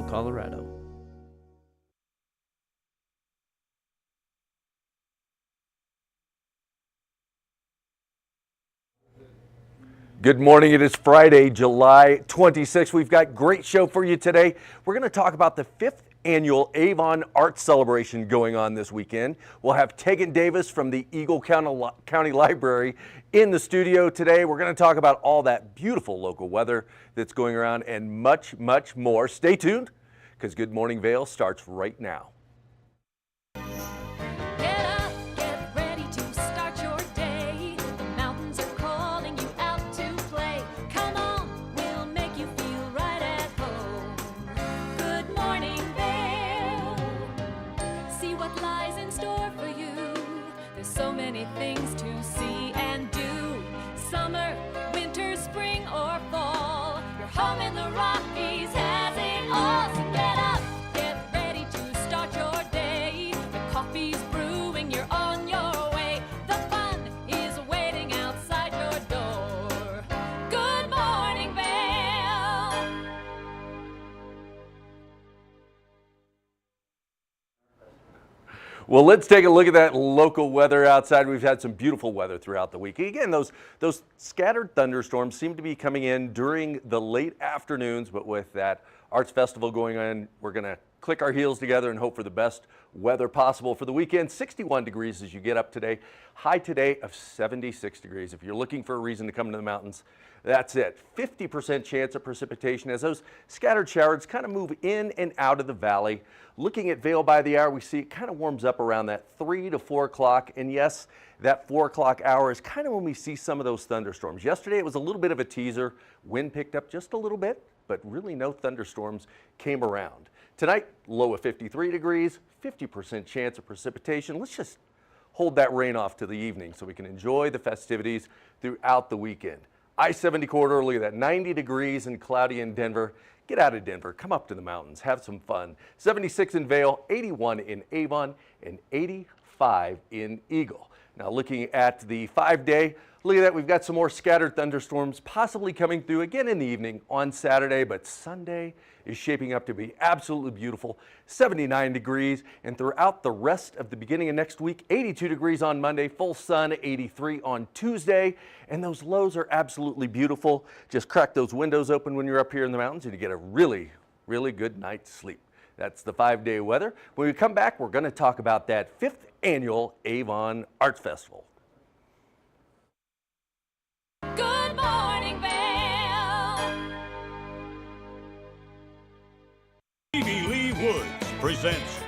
Colorado. Good morning. It is Friday, July 26th. We've got a great show for you today. We're going to talk about the 5th annual Avon Art Celebration going on this weekend. We'll have Tegan Davis from the Eagle County Library in the studio today. We're going to talk about all that beautiful local weather that's going around and much, much more. Stay tuned, because Good Morning Vail starts right now. Things to see and do. Summer, winter, spring, or fall. Your home in the Rockies has it all. So get up, get ready to start your day. The coffee's brewing, you're on your way. The fun is waiting outside your door. Good morning, Vail. Well, let's take a look at that local weather outside. We've had some beautiful weather throughout the week. Again, those scattered thunderstorms seem to be coming in during the late afternoons, but with that Arts Festival going on, we're going to click our heels together and hope for the best weather possible for the weekend. 61 degrees as you get up today. High today of 76 degrees. If you're looking for a reason to come to the mountains, that's it. 50% chance of precipitation as those scattered showers kind of move in and out of the valley. Looking at Vail by the hour, we see it kind of warms up around that 3 to 4 o'clock. And yes, that 4 o'clock hour is kind of when we see some of those thunderstorms. Yesterday, it was a little bit of a teaser. Wind picked up just a little bit, but really no thunderstorms came around. Tonight, low of 53 degrees, 50% chance of precipitation. Let's just hold that rain off to the evening so we can enjoy the festivities throughout the weekend. I-70 corridor, look at that, 90 degrees and cloudy in Denver. Get out of Denver, come up to the mountains, have some fun. 76 in Vail, 81 in Avon, and 85 in Eagle. Now looking at the 5-day, look at that, we've got some more scattered thunderstorms possibly coming through again in the evening on Saturday, but Sunday is shaping up to be absolutely beautiful. 79 degrees, and throughout the rest of the beginning of next week, 82 degrees on Monday, full sun, 83 on Tuesday, and those lows are absolutely beautiful. Just crack those windows open when you're up here in the mountains and you get a really, really good night's sleep. That's the 5-day weather. When we come back, we're going to talk about that 5th annual Avon Arts Festival. Good morning, Vail. Stevie Lee Woods presents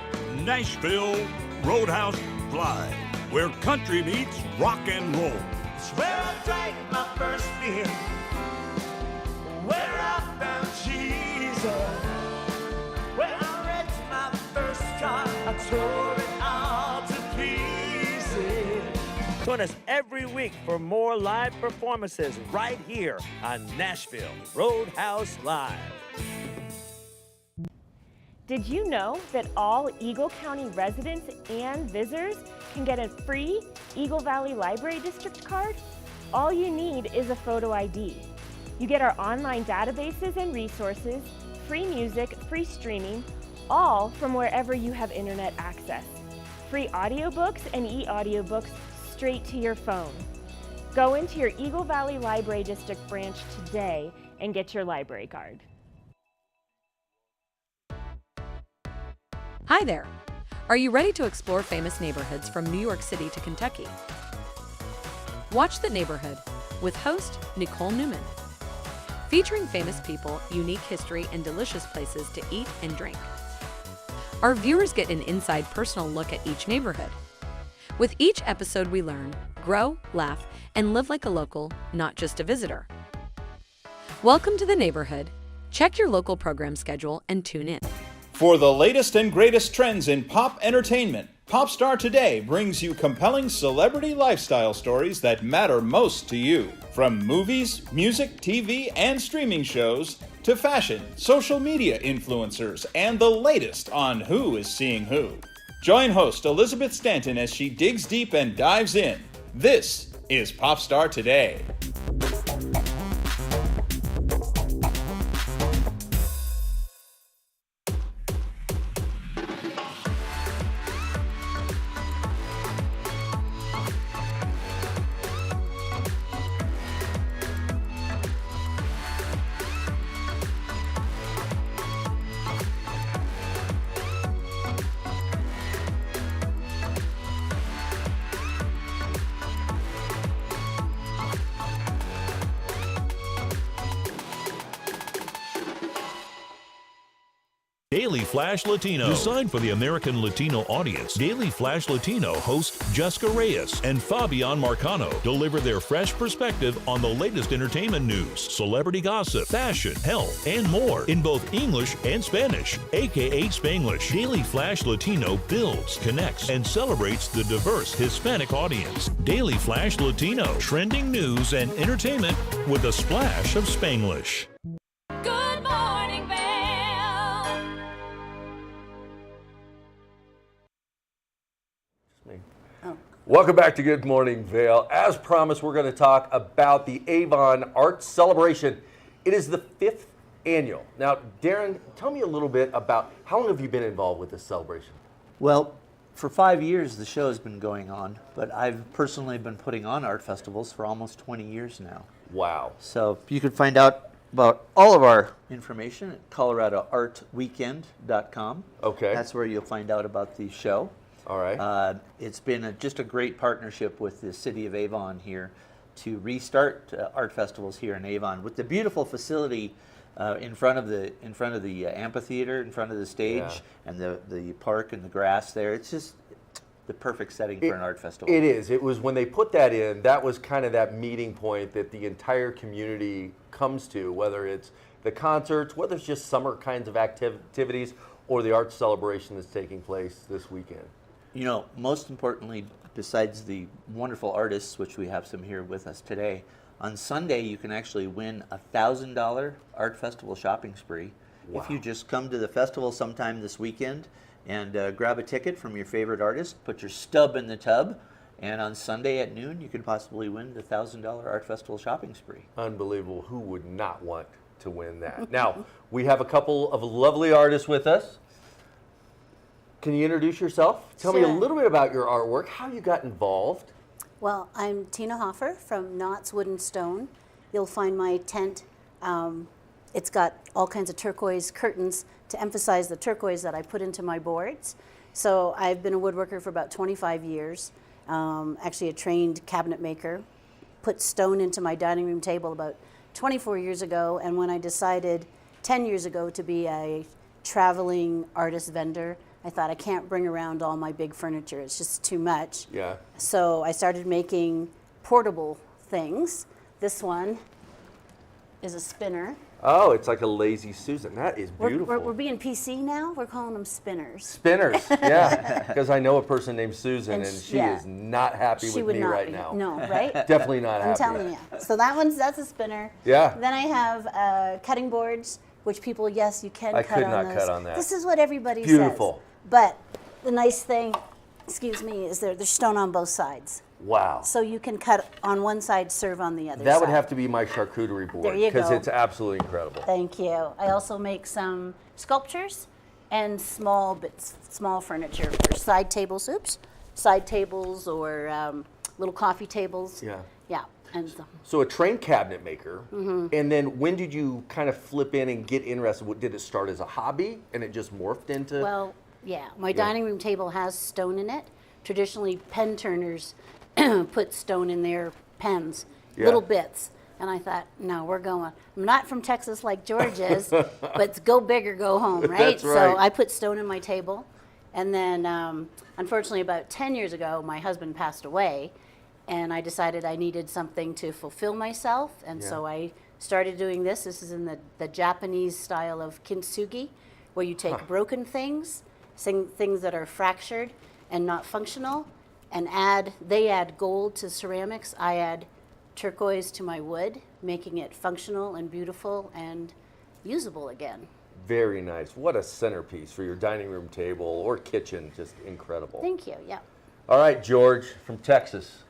Nashville Roadhouse Live, where country meets rock and roll. It's where I drank my first beer, where I found Jesus, where I wrecked my first car, I tore it all to pieces. Join us every week for more live performances right here on Nashville Roadhouse Live. Did you know that all Eagle County residents and visitors can get a free Eagle Valley Library District card? All you need is a photo ID. You get our online databases and resources, free music, free streaming, all from wherever you have internet access. Free audiobooks and e-audiobooks straight to your phone. Go into your Eagle Valley Library District branch today and get your library card. Hi there! Are you ready to explore famous neighborhoods from New York City to Kentucky? Watch The Neighborhood with host Nicole Newman. Featuring famous people, unique history, and delicious places to eat and drink. Our viewers get an inside personal look at each neighborhood. With each episode we learn, grow, laugh, and live like a local, not just a visitor. Welcome to The Neighborhood. Check your local program schedule and tune in. For the latest and greatest trends in pop entertainment, Popstar Today brings you compelling celebrity lifestyle stories that matter most to you. From movies, music, TV, and streaming shows, to fashion, social media influencers, and the latest on who is seeing who. Join host Elizabeth Stanton as she digs deep and dives in. This is Popstar Today. Daily Flash Latino. Designed for the American Latino audience, Daily Flash Latino host Jessica Reyes and Fabian Marcano deliver their fresh perspective on the latest entertainment news, celebrity gossip, fashion, health, and more in both English and Spanish, aka Spanglish. Daily Flash Latino builds, connects, and celebrates the diverse Hispanic audience. Daily Flash Latino, trending news and entertainment with a splash of Spanglish. Good morning, Vail. Welcome back to Good Morning Vail. As promised, we're going to talk about the Avon Arts Celebration. It is the 5th annual. Now, Darren, tell me a little bit about how long have you been involved with this celebration? Well, for 5 years the show has been going on, but I've personally been putting on art festivals for almost 20 years now. Wow. So you can find out about all of our information at coloradoartweekend.com. Okay. That's where you'll find out about the show. All right. It's been just a great partnership with the city of Avon here to restart art festivals here in Avon with the beautiful facility in front of the amphitheater, in front of the stage, Yeah. and the park and the grass there. It's just the perfect setting for an art festival. It is. It was when they put that in, that was kind of that meeting point that the entire community comes to, whether it's the concerts, whether it's just summer kinds of activities, or the art celebration that's taking place this weekend. You know, most importantly, besides the wonderful artists, which we have some here with us today, on Sunday you can actually win a $1,000 art festival shopping spree. Wow. If you just come to the festival sometime this weekend and grab a ticket from your favorite artist, put your stub in the tub, and on Sunday at noon you could possibly win the $1,000 art festival shopping spree. Unbelievable. Who would not want to win that? Now, we have a couple of lovely artists with us. Can you introduce yourself? Tell me a Sure. little bit about your artwork, how you got involved. Well, I'm Tina Hoffer from Knott's Wood and Stone. You'll find my tent. It's got all kinds of turquoise curtains to emphasize the turquoise that I put into my boards. So I've been a woodworker for about 25 years, actually a trained cabinet maker. Put stone into my dining room table about 24 years ago, and when I decided 10 years ago to be a traveling artist vendor, I thought I can't bring around all my big furniture. It's just too much. Yeah. So I started making portable things. This one is a spinner. Oh, it's like a lazy Susan. That is beautiful. We're being PC now. We're calling them spinners. Spinners, yeah. Because I know a person named Susan, and she yeah. is not happy She with would me not right be. now. No, right? Definitely not I'm happy. telling you. So that's a spinner. Yeah. Then I have cutting boards, which people, yes, you can I cut could on not those. cut on that. This is what everybody Beautiful. says. But the nice thing, excuse me, is there's stone on both sides. Wow. So you can cut on one side, serve on the other side. That would have to be my charcuterie board. There you Because go. it's absolutely incredible. Thank you. I also make some sculptures and small bits, small furniture for side tables. Oops, side tables or little coffee tables. Yeah. Yeah. And So a trained cabinet maker, Mm-hmm. and then when did you kind of flip in and get interested? Did it start as a hobby and it just morphed into? well, yeah. My dining room table has stone in it. Traditionally, pen turners put stone in their pens, Yeah. little bits. And I thought, no, we're going. I'm not from Texas like George is, but it's go big or go home, right? That's right. So I put stone in my table. And then, unfortunately, about 10 years ago, my husband passed away. And I decided I needed something to fulfill myself. And so I started doing this. This is in the Japanese style of kintsugi, where you take broken things, things that are fractured and not functional, and they add gold to ceramics. I add turquoise to my wood, making it functional and beautiful and usable again. Very nice. What a centerpiece for your dining room table or kitchen. Just incredible. Thank you. Yeah. All right, George from Texas.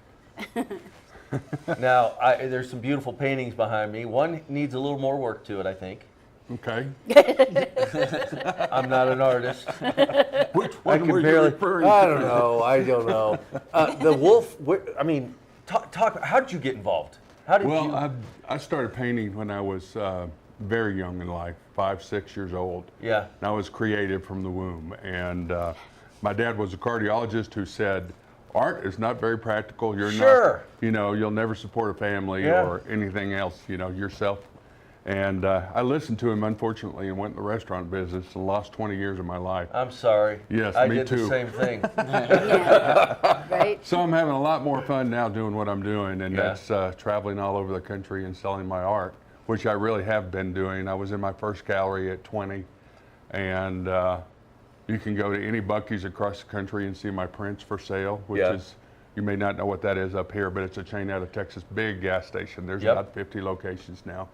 Now, there's some beautiful paintings behind me. One needs a little more work to it, I think. Okay. I'm not an artist. Which I one can were you barely. referring I to? don't know. I don't know. The wolf. I mean, talk. How did you get involved? How did you? Well, I started painting when I was very young in life, 5, 6 years old. Yeah. And I was creative from the womb. And my dad was a cardiologist who said, art is not very practical. You're Sure. not, you'll never support a family Yeah. or anything else, yourself. And I listened to him, unfortunately, and went in the restaurant business and lost 20 years of my life. I'm sorry. Yes, I me did the too. same thing. Yeah, right? So I'm having a lot more fun now doing what I'm doing, and Yeah. that's traveling all over the country and selling my art, which I really have been doing. I was in my first gallery at 20, and you can go to any Buc-ee's across the country and see my prints for sale, which Yeah. is, you may not know what that is up here, but it's a chain out of Texas, big gas station. There's Yep. about 50 locations now.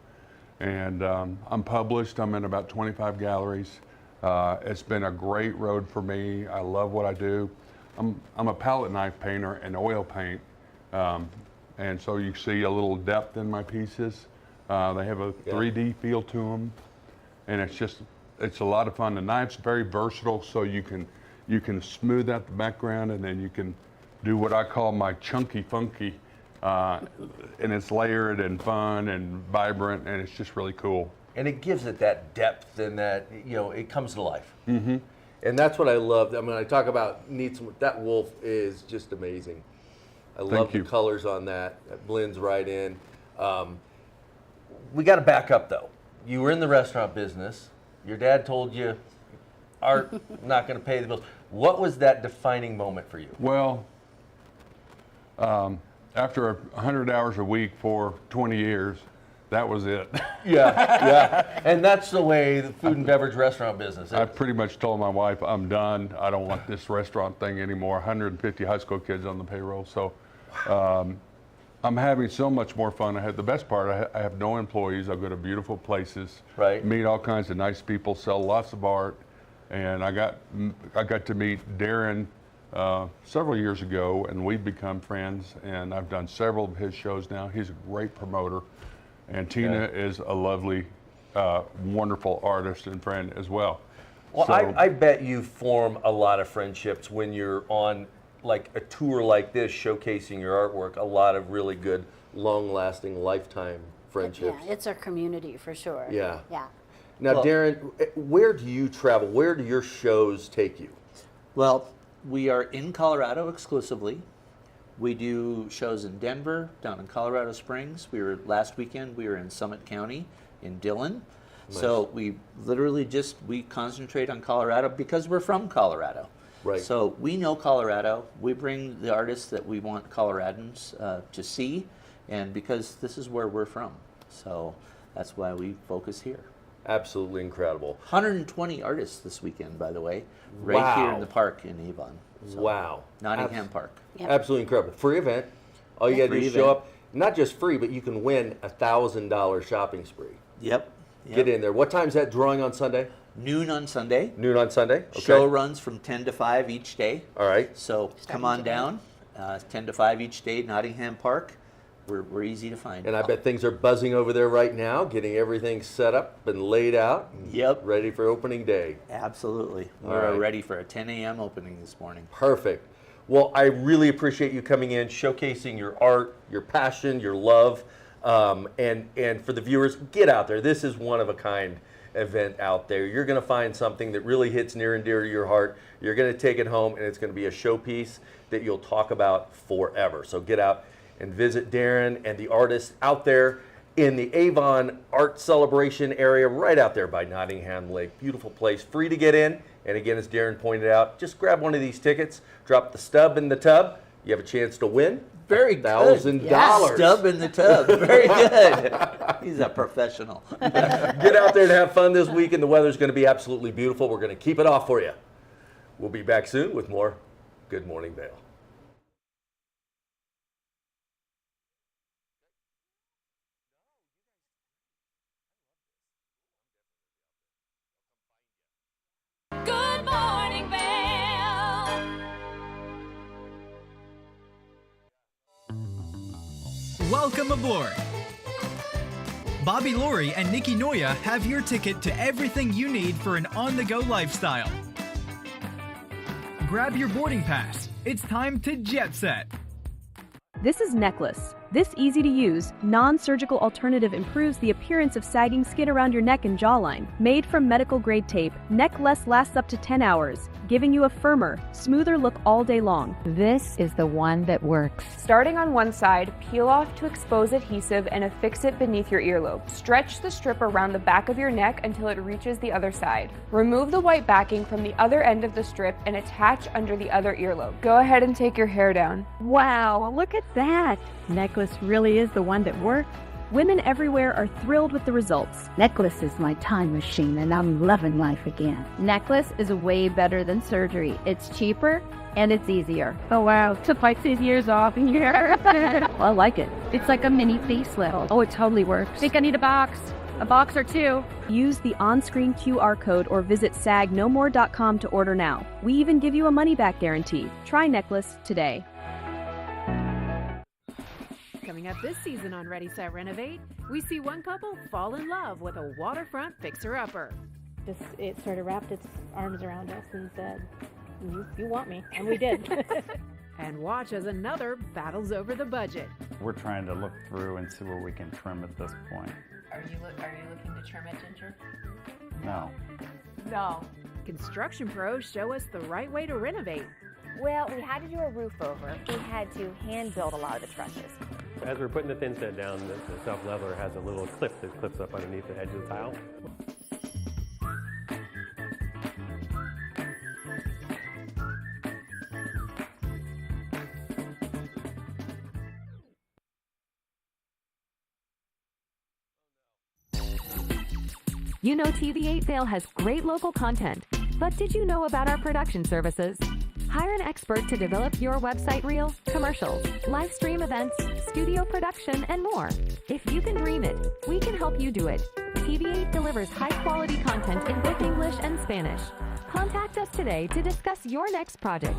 And I'm published, I'm in about 25 galleries. It's been a great road for me. I love what I do. I'm a palette knife painter and oil paint. And so you see a little depth in my pieces. They have a 3D feel to them. And it's a lot of fun. The knife's very versatile, so you can smooth out the background, and then you can do what I call my chunky funky. And it's layered and fun and vibrant, and it's just really cool. And it gives it that depth and that, it comes to life. Mm-hmm. And that's what I love. I mean, I talk about that wolf is just amazing. I love the colors on that. That blends right in. We got to back up, though. You were in the restaurant business. Your dad told you, art, not going to pay the bills. What was that defining moment for you? Well, after 100 hours a week for 20 years, that was it. Yeah. And that's the way the food and beverage restaurant business is. I pretty much told my wife, I'm done. I don't want this restaurant thing anymore. 150 high school kids on the payroll. So I'm having so much more fun. The best part, I have no employees. I go to beautiful places, Right. meet all kinds of nice people, sell lots of art. And I got to meet Darren several years ago, and we've become friends, and I've done several of his shows now. He's a great promoter, and Tina is a lovely, wonderful artist and friend as well. Well, So- I bet you form a lot of friendships when you're on like a tour like this, showcasing your artwork. A lot of really good, long-lasting, lifetime friendships. Yeah, it's our community for sure. Yeah. Yeah. Now, Well- Darren, where do you travel? Where do your shows take you? Well, we are in Colorado exclusively. We do shows in Denver, down in Colorado Springs. Last weekend we were in Summit County in Dillon. So we literally we concentrate on Colorado because we're from Colorado. Right. So we know Colorado. We bring the artists that we want Coloradans to see, and because this is where we're from. So that's why we focus here. Absolutely incredible. 120 artists this weekend, by the way, right here Wow. in the park in Avon. So, Wow. Nottingham Park. Yep. Absolutely incredible. Free event. All you got to do Free is show event. up. Not just free, but you can win a $1,000 shopping spree. Yep. Get in there. What time's that drawing on Sunday? Noon on Sunday. Noon on Sunday? Okay. Show runs from 10 to 5 each day. All right. So come on down. 10 to 5 each day, Nottingham Park. We're easy to find. And I bet things are buzzing over there right now, getting everything set up and laid out. Yep. Ready for opening day. Absolutely. All We're right. ready for a 10 a.m. opening this morning. Perfect. Well, I really appreciate you coming in, showcasing your art, your passion, your love. And for the viewers, get out there. This is one of a kind event out there. You're going to find something that really hits near and dear to your heart. You're going to take it home, and it's going to be a showpiece that you'll talk about forever. So get out and visit Darren and the artists out there in the Avon Art Celebration area, right out there by Nottingham Lake. Beautiful place, free to get in. And again, as Darren pointed out, just grab one of these tickets, drop the stub in the tub. You have a chance to win Very good. $1,000. Stub in the tub. Very good. He's a professional. Get out there and have fun this week, and the weather's going to be absolutely beautiful. We're going to keep it off for you. We'll be back soon with more Good Morning Vail. Good morning, Vail. Welcome aboard! Bobby Laurie and Nikki Noya have your ticket to everything you need for an on-the-go lifestyle. Grab your boarding pass. It's time to jet set. This is Necklace, This easy-to-use, non-surgical alternative improves the appearance of sagging skin around your neck and jawline. Made from medical-grade tape, Neckless lasts up to 10 hours, giving you a firmer, smoother look all day long. This is the one that works. Starting on one side, peel off to expose adhesive and affix it beneath your earlobe. Stretch the strip around the back of your neck until it reaches the other side. Remove the white backing from the other end of the strip and attach under the other earlobe. Go ahead and take your hair down. Wow, look at that! Necklace really is the one that works. Women everywhere are thrilled with the results. Necklace is my time machine, and I'm loving life again. Necklace is way better than surgery. It's cheaper and it's easier. Oh wow, to fight these years off here. I like it. It's like a mini facelift. Oh, it totally works. Think I need a box or two. Use the on-screen QR code or visit sagnomore.com to order now. We even give you a money-back guarantee. Try Necklace today. Coming up this season on Ready, Set, Renovate, we see one couple fall in love with a waterfront fixer-upper. It sort of wrapped its arms around us and said, you want me, and we did. And watch as another battles over the budget. We're trying to look through and see where we can trim at this point. Are you looking to trim it, Ginger? No. No. Construction pros show us the right way to renovate. Well, we had to do a roof over. We had to hand build a lot of the trusses. As we're putting the thin set down, the self-leveler has a little clip that clips up underneath the edge of the tile. You know TV8 Vail has great local content, but did you know about our production services? Hire an expert to develop your website reel, commercials, live stream events, studio production, and more. If you can dream it, we can help you do it. TV8 delivers high-quality content in both English and Spanish. Contact us today to discuss your next project.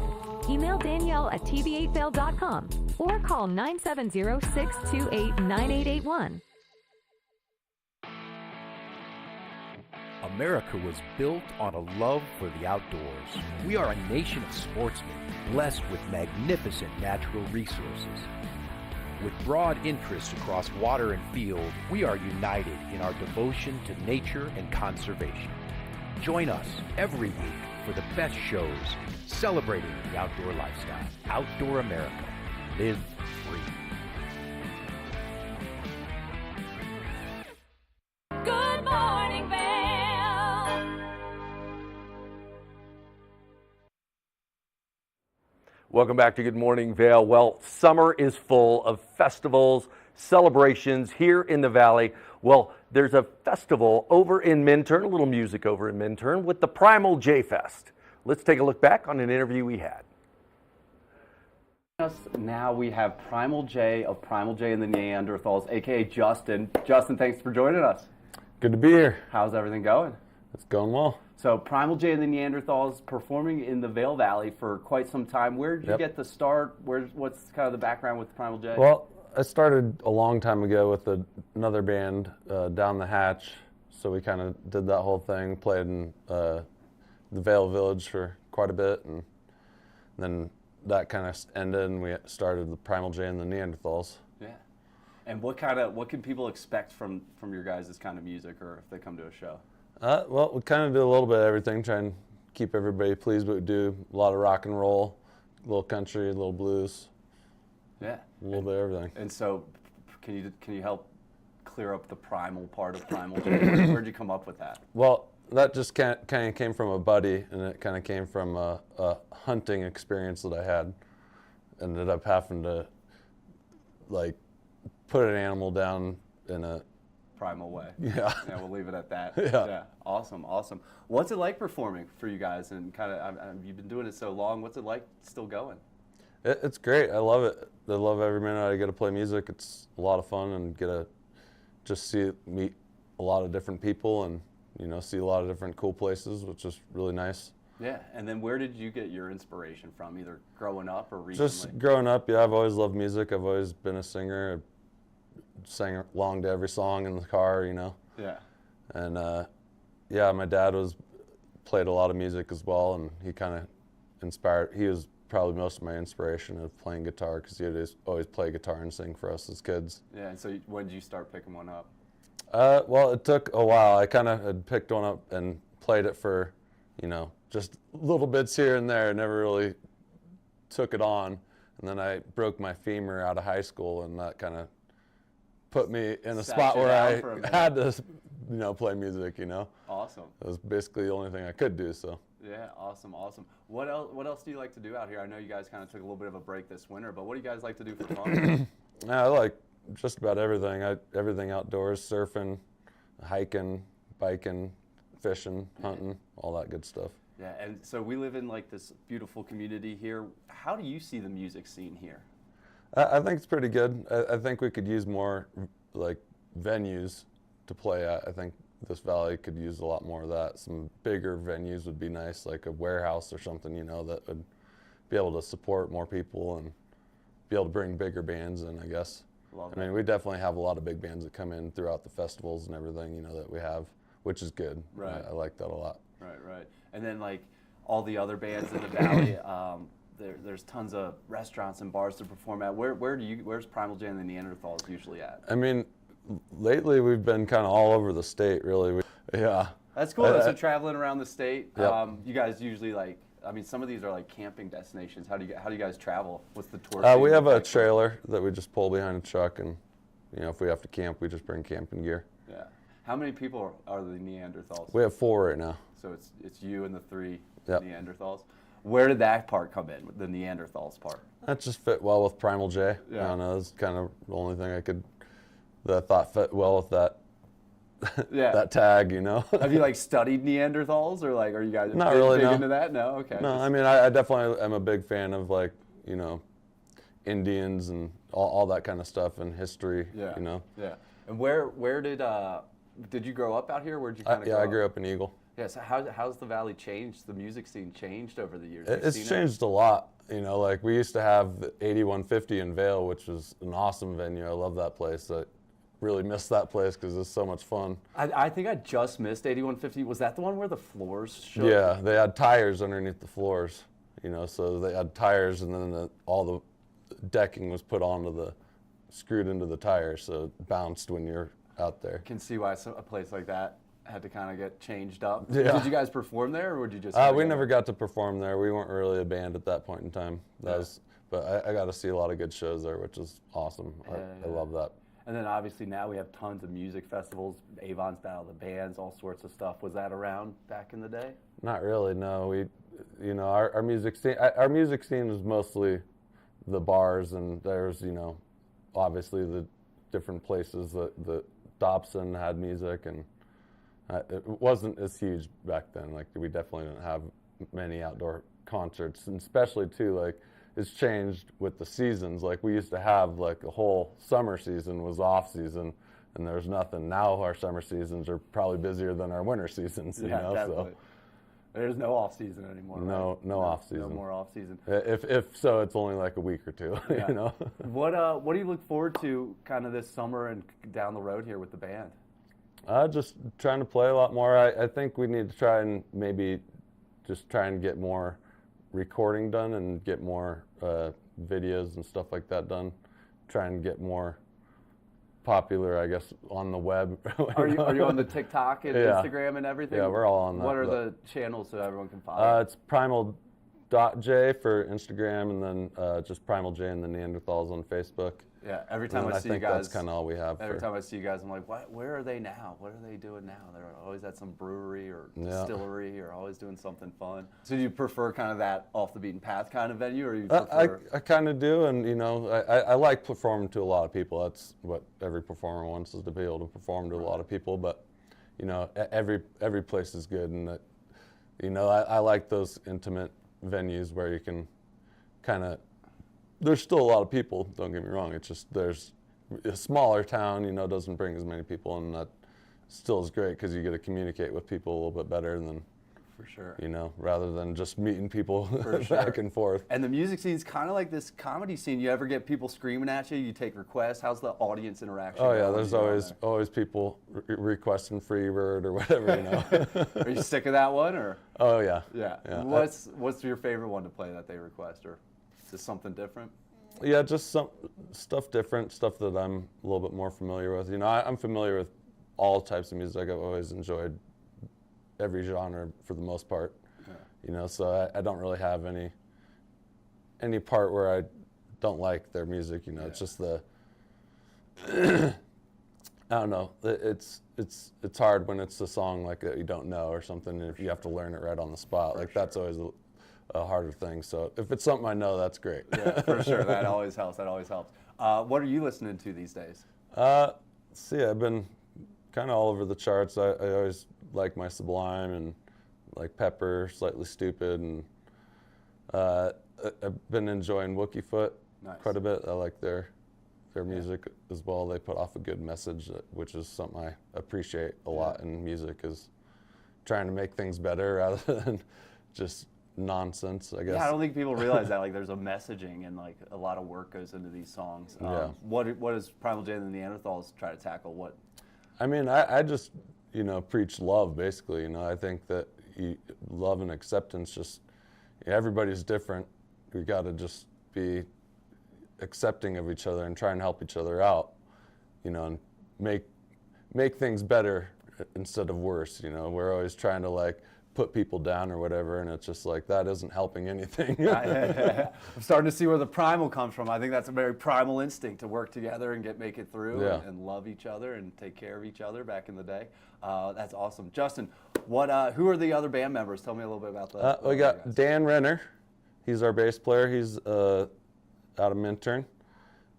Email Danielle at tv8vail.com or call 970-628-9881. America was built on a love for the outdoors. We are a nation of sportsmen, blessed with magnificent natural resources. With broad interests across water and field, we are united in our devotion to nature and conservation. Join us every week for the best shows celebrating the outdoor lifestyle. Outdoor America. Live free. Good morning, Vail. Welcome back to Good Morning Vail. Well, summer is full of festivals, celebrations here in the Valley. Well, there's a festival over in Minturn, a little music over in Minturn with the Primal J Fest. Let's take a look back on an interview we had. Now we have Primal J of Primal J and the Neanderthals, aka Justin. Justin, thanks for joining us. Good to be here. How's everything going? It's going well. So Primal J and the Neanderthals performing in the Vail Valley for quite some time. Where did you get the start? What's kind of the background with Primal J? Well, I started a long time ago with another band, Down the Hatch. So we kind of did that whole thing, played in the Vail Village for quite a bit, and then that kind of ended, and we started the Primal J and the Neanderthals. Yeah. And what can people expect from your guys' kind of music, or if they come to a show? Well, we kind of do a little bit of everything, try and keep everybody pleased, but we do a lot of rock and roll, a little country, a little blues. Yeah. A little bit of everything. And so can you help clear up the primal part of Primal J? Where'd you come up with that? Well, that just kind of came from a buddy, and it kind of came from a hunting experience that I had. Ended up having to, like, put an animal down in a primal way. Yeah. Yeah, we'll leave it at that. Yeah. Awesome. What's it like performing for you guys? And kind of, you've been doing it so long. What's it like still going? It's great. I love it. I love every minute I get to play music. It's a lot of fun, and get to just meet a lot of different people, and see a lot of different cool places, which is really nice. Yeah. And then where did you get your inspiration from, either growing up or recently? Just growing up, yeah. I've always loved music. I've always been a singer. I sang along to every song in the car, Yeah. And yeah, my dad played a lot of music as well, and he kind of inspired. He was probably most of my inspiration of playing guitar, because he would always play guitar and sing for us as kids. Yeah, and so when did you start picking one up? Well, it took a while. I kind of had picked one up and played it for, just little bits here and there. Never really took it on. And then I broke my femur out of high school, and that kind of put me in a spot where I had to, play music, Awesome. It was basically the only thing I could do, so. Yeah, awesome. What else do you like to do out here? I know you guys kind of took a little bit of a break this winter, but what do you guys like to do for fun? I like just about everything. Everything outdoors, surfing, hiking, biking, fishing, hunting, all that good stuff. Yeah, and so we live in like this beautiful community here. How do you see the music scene here? I think it's pretty good. I think we could use more like venues to play at. I think this valley could use a lot more of that. Some bigger venues would be nice, like a warehouse or something, that would be able to support more people and be able to bring bigger bands in, I guess. I mean, we definitely have a lot of big bands that come in throughout the festivals and everything, that we have, which is good. Right. I like that a lot. Right. And then like all the other bands in the valley, there's tons of restaurants and bars to perform at. Where's Primal J and the Neanderthals usually at? I mean, lately we've been kind of all over the state, really. Yeah. That's cool. So traveling around the state, yep. You guys usually some of these are like camping destinations. How do you guys travel? What's the tour? We have a trailer that we just pull behind a truck, and if we have to camp, we just bring camping gear. Yeah. How many people are the Neanderthals? We have 4 right now. So it's you and the 3 yep. Neanderthals. Where did that part come in, the Neanderthals part? That just fit well with Primal J. Yeah. I don't know, that's kind of the only thing that I thought fit well with that. Yeah. That tag, Have you studied Neanderthals, or are you guys not really big into that? No, okay. No, I mean I definitely am a big fan of Indians and all that kind of stuff and history. Yeah. Yeah. And where did you grow up out here? Where'd you kind of grow up? I grew up in Eagle. Yeah. So how's the valley changed? The music scene changed over the years? It's changed a lot. We used to have the 8150 in Vail, which was an awesome venue. I love that place. I really miss that place because it's so much fun. I think I just missed 8150. Was that the one where the floors showed? Yeah, they had tires underneath the floors. So they had tires, and then all the decking was put screwed into the tires, so it bounced when you're out there. Can see why a place like that had to kind of get changed up. Yeah. Did you guys perform there, or would you just? We never got to perform there. We weren't really a band at that point in time. But I got to see a lot of good shows there, which is awesome. I love that. And then obviously now we have tons of music festivals, Avon's Battle of the Bands, all sorts of stuff. Was that around back in the day? Not really, no. Our music scene is mostly the bars, and there's, obviously the different places that Dobson had music, and it wasn't as huge back then. We definitely didn't have many outdoor concerts, and especially too, it's changed with the seasons. We used to have a whole summer season was off season, and there's nothing. Now our summer seasons are probably busier than our winter seasons. Definitely. So there's no off season anymore. No off season. No more off season. If so, it's only a week or two. Yeah. What do you look forward to kind of this summer and down the road here with the band? Just trying to play a lot more. I think we need to try and maybe just try and get more recording done and get more videos and stuff like that done. Try and get more popular, I guess, on the web. Are you on the TikTok and Instagram and everything? Yeah, we're all on that. What are the channels so everyone can follow? It's primal.j for Instagram, and then just Primal J and the Neanderthals on Facebook. Yeah, every time I see you guys, that's kind of all we have. Every time I see you guys, I'm like, what? Where are they now? What are they doing now? They're always at some brewery or distillery, or always doing something fun. So do you prefer kind of that off the beaten path kind of venue, or you prefer? I kind of do, and I like performing to a lot of people. That's what every performer wants, is to be able to perform to a lot of people. But every place is good, and I like those intimate venues where you can kind of. There's still a lot of people, don't get me wrong. It's just there's a smaller town, doesn't bring as many people, and that still is great because you get to communicate with people a little bit better than For sure. You know, rather than just meeting people For back sure. and forth. And the music scene's kind of like this comedy scene. You ever get people screaming at you? You take requests. How's the audience interaction? Oh yeah, going there's when you go always people requesting Freebird or whatever, you know. there? Are you sick of that one, or? Oh yeah. Yeah. Yeah. What's your favorite one to play that they request, or just something different? Yeah, just some stuff different, stuff that I'm a little bit more familiar with. You know, I'm familiar with all types of music. I've always enjoyed every genre for the most part. Yeah. You know, so I don't really have any part where I don't like their music. You know, it's just the I don't know. It's hard when it's a song like that you don't know or something. If you have to learn it right on the spot, like that's always a harder thing. So if it's something I know, that's great. Yeah, for sure. That always helps. That always helps. What are you listening to these days? See, I've been kind of all over the charts. I always like my Sublime and like Pepper, Slightly Stupid, and I've been enjoying Wookie Foot quite a bit. I like their music as well. They put off a good message, which is something I appreciate a lot in music, is trying to make things better rather than just nonsense, I guess. Yeah, I don't think people realize that. Like, there's a messaging and like a lot of work goes into these songs. What does Primal Jay and the Neanderthals try to tackle? What? I mean, I just, you know, preach love, basically. You know, I think that love and acceptance, just everybody's different. We got to just be accepting of each other and try and help each other out, you know, and make things better instead of worse. You know, we're always trying to like put people down or whatever, and it's just like that isn't helping anything. I'm starting to see where the primal comes from. I think that's a very primal instinct to work together and make it through and love each other and take care of each other back in the day. That's awesome. Justin, who are the other band members? Tell me a little bit about the we got Dan Renner. He's our bass player. He's out of Minturn,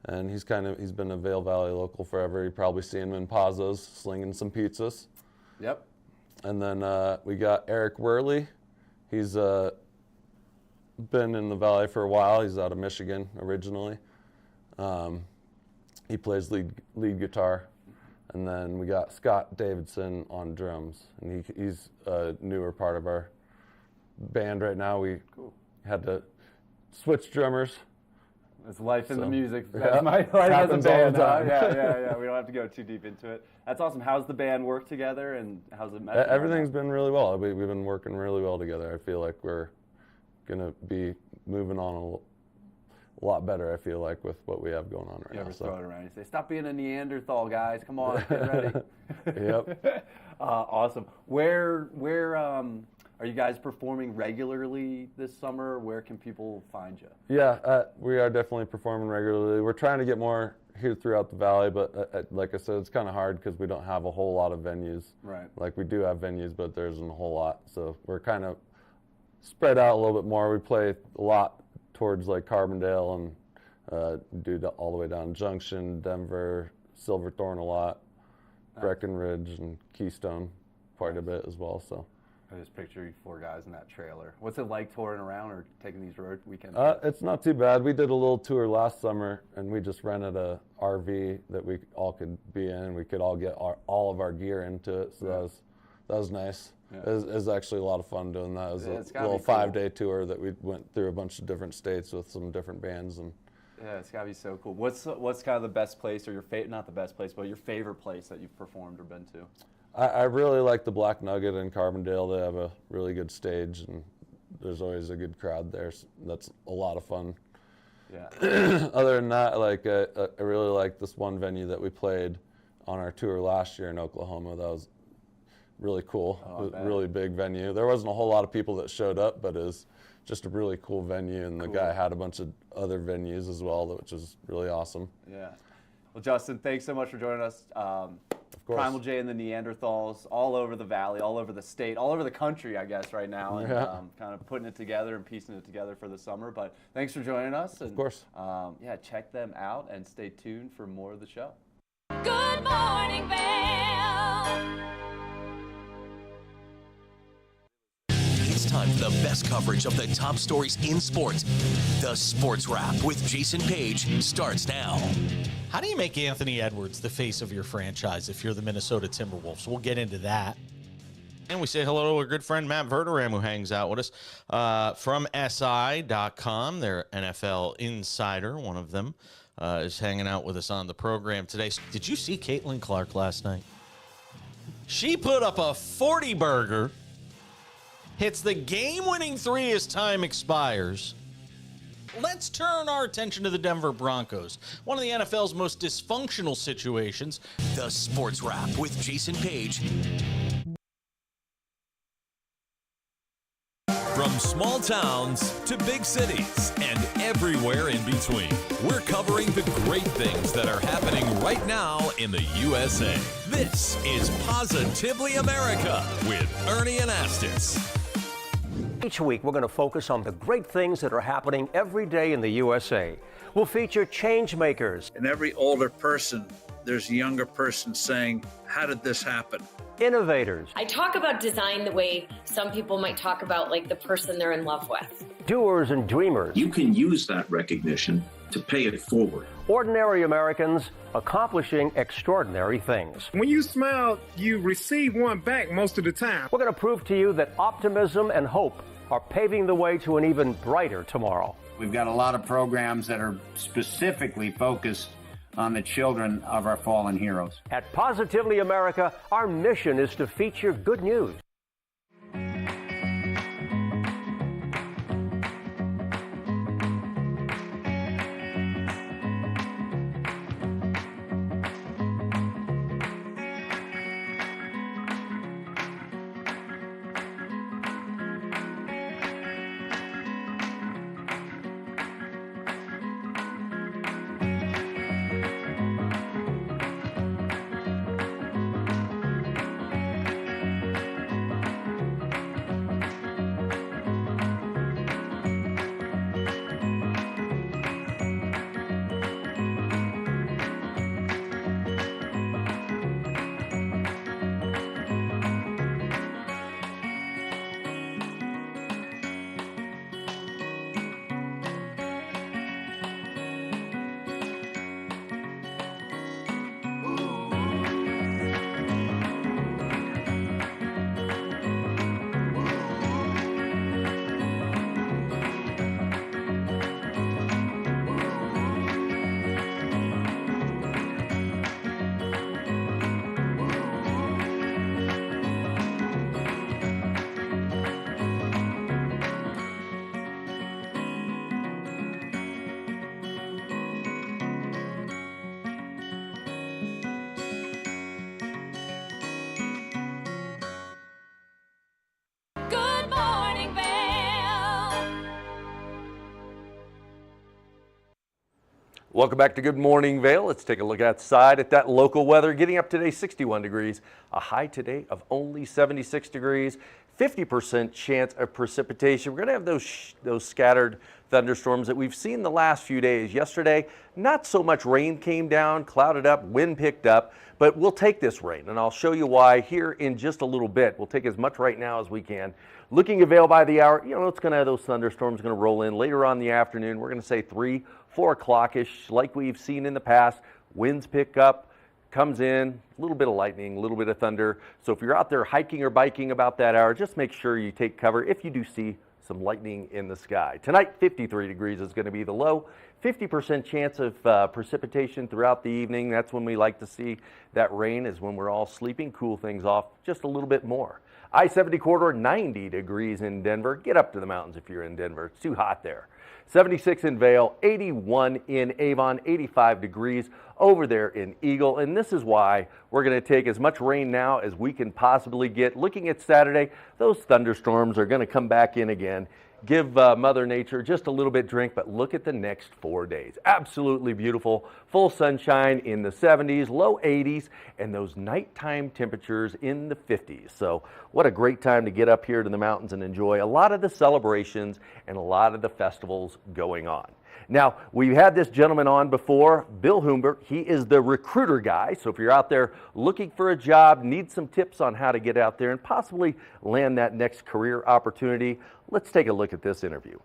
and he's been a Vail Valley local forever. You probably see him in Pazos slinging some pizzas. Yep. And then we got Eric Worley. He's been in the Valley for a while. He's out of Michigan originally. He plays lead guitar. And then we got Scott Davidson on drums, and he's a newer part of our band right now. We had to switch drummers. It's life in the music. Yeah, That's my life as a happens all band. the time. Yeah. We don't have to go too deep into it. That's awesome. How's the band work together, and how's it meshing? Everything's been really well. We've been working really well together. I feel like we're gonna be moving on a lot better, I feel like, with what we have going on right now. You ever throw it around? You say, "Stop being a Neanderthal, guys. Come on, get ready." Yep. Awesome. Where are you guys performing regularly this summer? Where can people find you? Yeah, we are definitely performing regularly. We're trying to get more here throughout the Valley, but like I said, it's kind of hard because we don't have a whole lot of venues. Right. Like, we do have venues, but there isn't a whole lot. So we're kind of spread out a little bit more. We play a lot towards like Carbondale and do all the way down Junction, Denver, Silverthorne a lot, Breckenridge, and Keystone quite a bit as well. So. I just picture you four guys in that trailer. What's it like touring around or taking these road weekends? It's not too bad. We did a little tour last summer, and we just rented a RV that we all could be in. We could all get all of our gear into it, so that was nice. Yeah. It was actually a lot of fun doing that. It was a little 5-day tour that we went through a bunch of different states with some different bands. And yeah, it's gotta be so cool. What's kind of the best place, or not the best place, but your favorite place that you've performed or been to? I really like the Black Nugget in Carbondale. They have a really good stage, and there's always a good crowd there. So that's a lot of fun. Yeah. Other than that, like I really like this one venue that we played on our tour last year in Oklahoma. That was really cool. It was a really big venue. There wasn't a whole lot of people that showed up, but it was just a really cool venue, and the guy had a bunch of other venues as well, which is really awesome. Yeah. Well, Justin, thanks so much for joining us. Of course. Primal Jay and the Neanderthals, all over the Valley, all over the state, all over the country, I guess, right now, and kind of putting it together and piecing it together for the summer. But thanks for joining us. And, of course. Yeah, check them out and stay tuned for more of the show. Good morning, Vail. It's time for the best coverage of the top stories in sports. The Sports Wrap with Jason Page starts now. How do you make Anthony Edwards the face of your franchise if you're the Minnesota Timberwolves? We'll get into that. And we say hello to our good friend Matt Verderam, who hangs out with us from SI.com. They're NFL insider. One of them is hanging out with us on the program today. Did you see Caitlin Clark last night? She put up a 40-burger, hits the game-winning three as time expires. Let's turn our attention to the Denver Broncos, one of the NFL's most dysfunctional situations. The Sports Wrap with Jason Page. From small towns to big cities and everywhere in between, we're covering the great things that are happening right now in the USA. This is Positively America with Ernie Anastas. Each week, we're going to focus on the great things that are happening every day in the USA. We'll feature change makers. In every older person, there's a younger person saying, how did this happen? Innovators. I talk about design the way some people might talk about like the person they're in love with. Doers and dreamers. You can use that recognition to pay it forward. Ordinary Americans accomplishing extraordinary things. When you smile, you receive one back most of the time. We're going to prove to you that optimism and hope are paving the way to an even brighter tomorrow. We've got a lot of programs that are specifically focused on the children of our fallen heroes. At Positively America, our mission is to feature good news. Good morning, Vail. Welcome back to Good Morning Vail. Let's take a look outside at that local weather. Getting up today, 61 degrees. A high today of only 76 degrees. 50% chance of precipitation. We're going to have those scattered thunderstorms that we've seen the last few days. Yesterday, not so much rain came down, clouded up, wind picked up, but we'll take this rain, and I'll show you why here in just a little bit. We'll take as much right now as we can. Looking at Vail by the hour, you know, it's going to have those thunderstorms going to roll in later on in the afternoon. We're going to say 3, 4 o'clock-ish, like we've seen in the past. Winds pick up, comes in, a little bit of lightning, a little bit of thunder. So if you're out there hiking or biking about that hour, just make sure you take cover if you do see some lightning in the sky. Tonight, 53 degrees is going to be the low. 50% chance of precipitation throughout the evening. That's when we like to see that rain, is when we're all sleeping. Cool things off just a little bit more. I-70 corridor, 90 degrees in Denver. Get up to the mountains if you're in Denver. It's too hot there. 76 in Vail, 81 in Avon, 85 degrees over there in Eagle. And this is why we're going to take as much rain now as we can possibly get. Looking at Saturday, those thunderstorms are going to come back in again. Give Mother Nature just a little bit drink, but look at the next 4 days. Absolutely beautiful. Full sunshine in the 70s, low 80s, and those nighttime temperatures in the 50s. So what a great time to get up here to the mountains and enjoy a lot of the celebrations and a lot of the festivals going on. Now, we've had this gentleman on before, Bill Humbert. He is the recruiter guy. So if you're out there looking for a job, need some tips on how to get out there and possibly land that next career opportunity, let's take a look at this interview.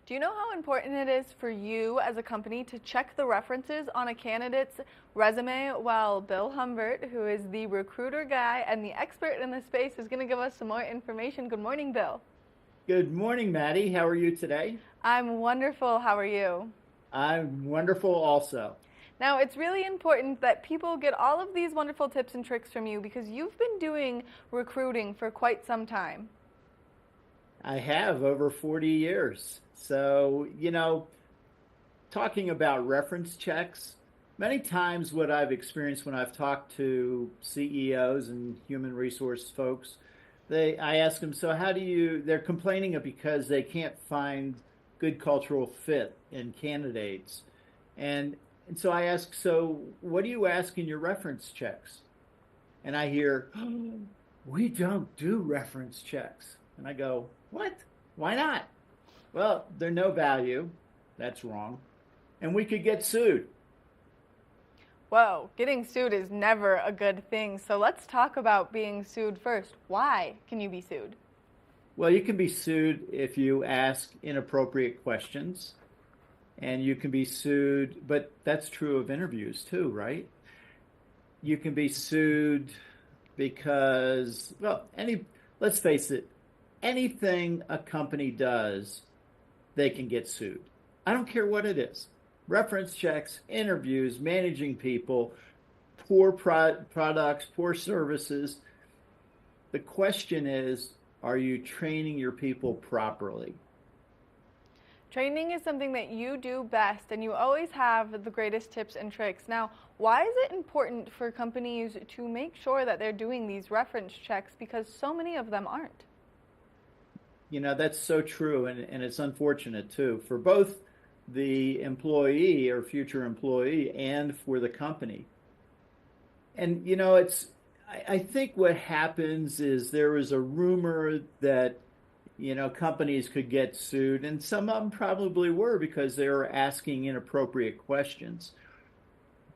Do you know how important it is for you as a company to check the references on a candidate's resume? Well, Bill Humbert, who is the recruiter guy and the expert in the space, is going to give us some more information. Good morning, Bill. Good morning, Maddie. How are you today? I'm wonderful. How are you? I'm wonderful also. Now, it's really important that people get all of these wonderful tips and tricks from you because you've been doing recruiting for quite some time. I have over 40 years. So, talking about reference checks, many times what I've experienced when I've talked to CEOs and human resource folks, I ask them, so they're complaining because they can't find good cultural fit in candidates. And so I ask, so what do you ask in your reference checks? And I hear, oh, we don't do reference checks. And I go, what? Why not? Well, they're no value. That's wrong. And we could get sued. Whoa, getting sued is never a good thing. So let's talk about being sued first. Why can you be sued? Well, you can be sued if you ask inappropriate questions. And you can be sued, but that's true of interviews too, right? You can be sued because, let's face it, anything a company does, they can get sued. I don't care what it is. Reference checks, interviews, managing people, poor products, poor services. The question is, are you training your people properly? Training is something that you do best, and you always have the greatest tips and tricks. Now, why is it important for companies to make sure that they're doing these reference checks, because so many of them aren't? That's so true, and it's unfortunate too, for both the employee or future employee and for the company. And, I think what happens is there was a rumor that companies could get sued, and some of them probably were because they were asking inappropriate questions.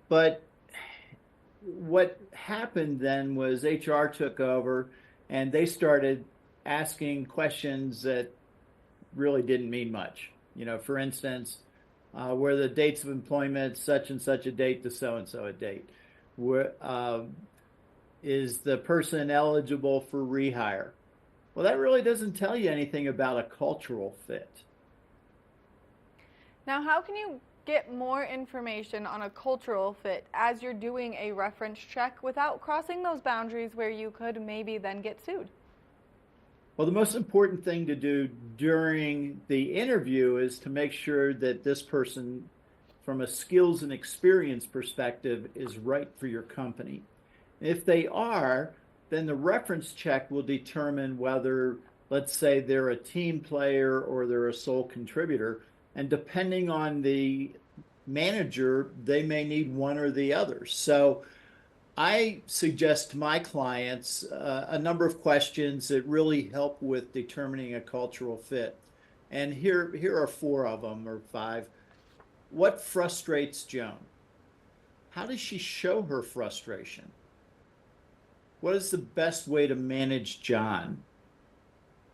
But what happened then was HR took over and they started asking questions that really didn't mean much. For instance, were the dates of employment such and such a date to so-and-so a date? Is the person eligible for rehire? Well, that really doesn't tell you anything about a cultural fit. Now, how can you get more information on a cultural fit as you're doing a reference check without crossing those boundaries where you could maybe then get sued? Well, the most important thing to do during the interview is to make sure that this person, from a skills and experience perspective, is right for your company. If they are, then the reference check will determine whether, let's say, they're a team player or they're a sole contributor. And depending on the manager, they may need one or the other. So I suggest to my clients a number of questions that really help with determining a cultural fit. And here are 4 of them, or 5. What frustrates Joan? How does she show her frustration? What is the best way to manage John?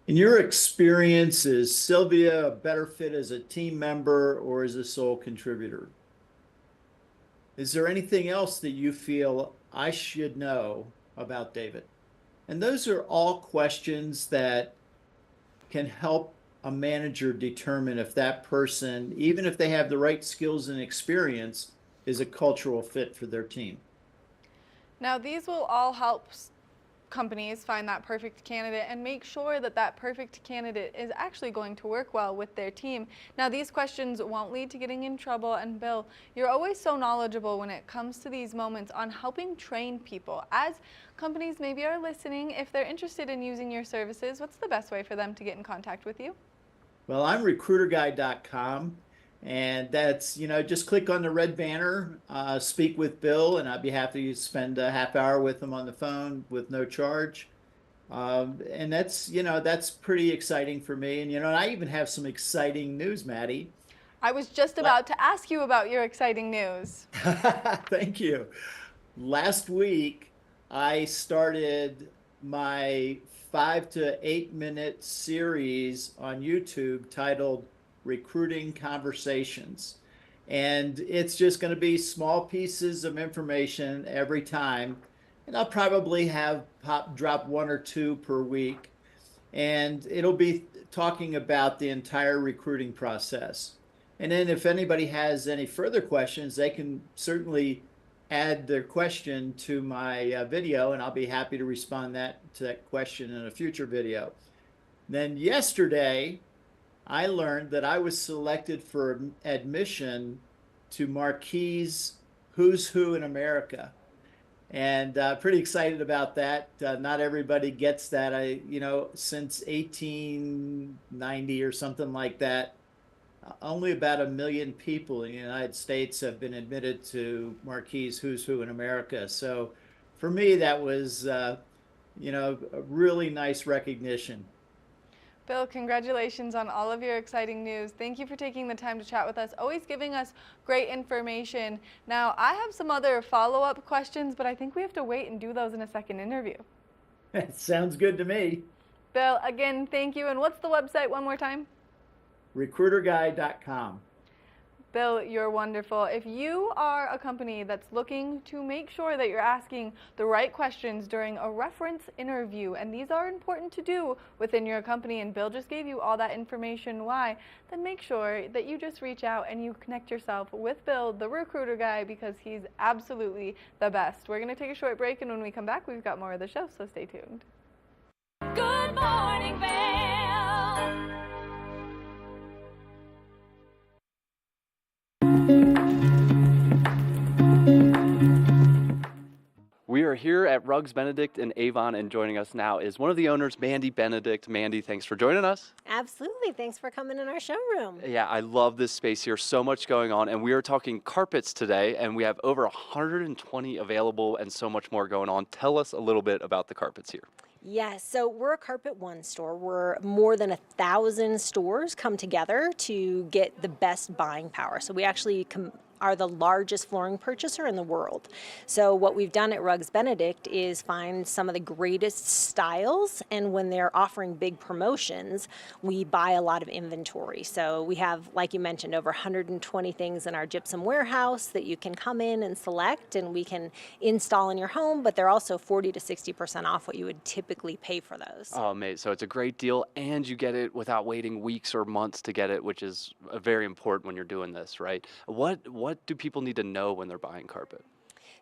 In your experience, is Sylvia a better fit as a team member or as a sole contributor? Is there anything else that you feel I should know about David? And those are all questions that can help a manager determine if that person, even if they have the right skills and experience, is a cultural fit for their team. Now, these will all help companies find that perfect candidate and make sure that that perfect candidate is actually going to work well with their team. Now, these questions won't lead to getting in trouble, and Bill, you're always so knowledgeable when it comes to these moments on helping train people. As companies maybe are listening, if they're interested in using your services, what's the best way for them to get in contact with you? Well, I'm recruiterguy.com. And that's, just click on the red banner, speak with Bill, and I'd be happy to spend a half hour with him on the phone with no charge. And that's pretty exciting for me. And, I even have some exciting news, Maddie. I was just about to ask you about your exciting news. Thank you. Last week, I started my 5 to 8 minute series on YouTube titled recruiting conversations. And it's just going to be small pieces of information every time. And I'll probably drop 1 or 2 per week. And it'll be talking about the entire recruiting process. And then if anybody has any further questions, they can certainly add their question to my video, and I'll be happy to respond to that question in a future video. Then yesterday, I learned that I was selected for admission to Marquis Who's Who in America. And pretty excited about that. Not everybody gets that. Since 1890 or something like that, only about 1 million people in the United States have been admitted to Marquis Who's Who in America. So for me, that was, a really nice recognition. Bill, congratulations on all of your exciting news. Thank you for taking the time to chat with us, always giving us great information. Now, I have some other follow-up questions, but I think we have to wait and do those in a second interview. Sounds good to me. Bill, again, thank you. And what's the website one more time? recruiterguy.com. Bill, you're wonderful. If you are a company that's looking to make sure that you're asking the right questions during a reference interview, and these are important to do within your company, and Bill just gave you all that information why, then make sure that you just reach out and you connect yourself with Bill, the recruiter guy, because he's absolutely the best. We're going to take a short break, and when we come back, we've got more of the show, so stay tuned. Good morning, Vail. We are here at Rugs Benedict in Avon, and joining us now is one of the owners, Mandy Benedict. Mandy, thanks for joining us. Absolutely. Thanks for coming in our showroom. Yeah, I love this space here. So much going on, and we are talking carpets today, and we have over 120 available and so much more going on. Tell us a little bit about the carpets here. Yes, so we're a Carpet One store. We're more than 1,000 stores come together to get the best buying power. So we actually are the largest flooring purchaser in the world. So what we've done at Rugs Benedict is find some of the greatest styles, and when they're offering big promotions, we buy a lot of inventory. So we have, like you mentioned, over 120 things in our gypsum warehouse that you can come in and select and we can install in your home, but they're also 40 to 60% off what you would typically pay for those. Oh, mate, so it's a great deal, and you get it without waiting weeks or months to get it, which is very important when you're doing this, right? What do people need to know when they're buying carpet?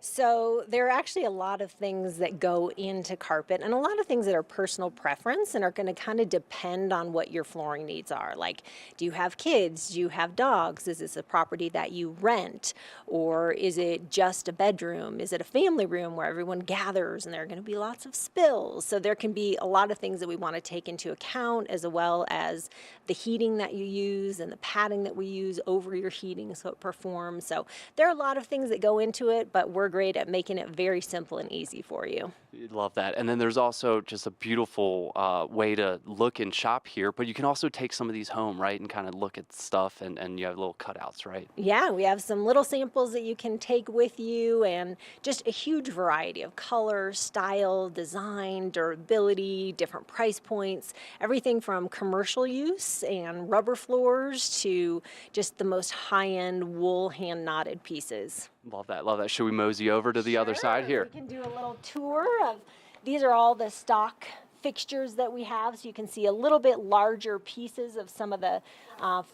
So there are actually a lot of things that go into carpet, and a lot of things that are personal preference and are going to kind of depend on what your flooring needs are. Like, do you have kids? Do you have dogs? Is this a property that you rent? Or is it just a bedroom? Is it a family room where everyone gathers and there are going to be lots of spills? So there can be a lot of things that we want to take into account, as well as the heating that you use and the padding that we use over your heating so it performs. So there are a lot of things that go into it, but we're great at making it very simple and easy for you. Love that. And then there's also just a beautiful way to look and shop here, but you can also take some of these home, right, and kind of look at stuff, and you have little cutouts, right? Yeah, we have some little samples that you can take with you, and just a huge variety of color, style, design, durability, different price points, everything from commercial use and rubber floors to just the most high-end wool hand-knotted pieces. Love that, love that. Should we mosey over to the other side here? We can do a little tour of, these are all the stock fixtures that we have, so you can see a little bit larger pieces of some of the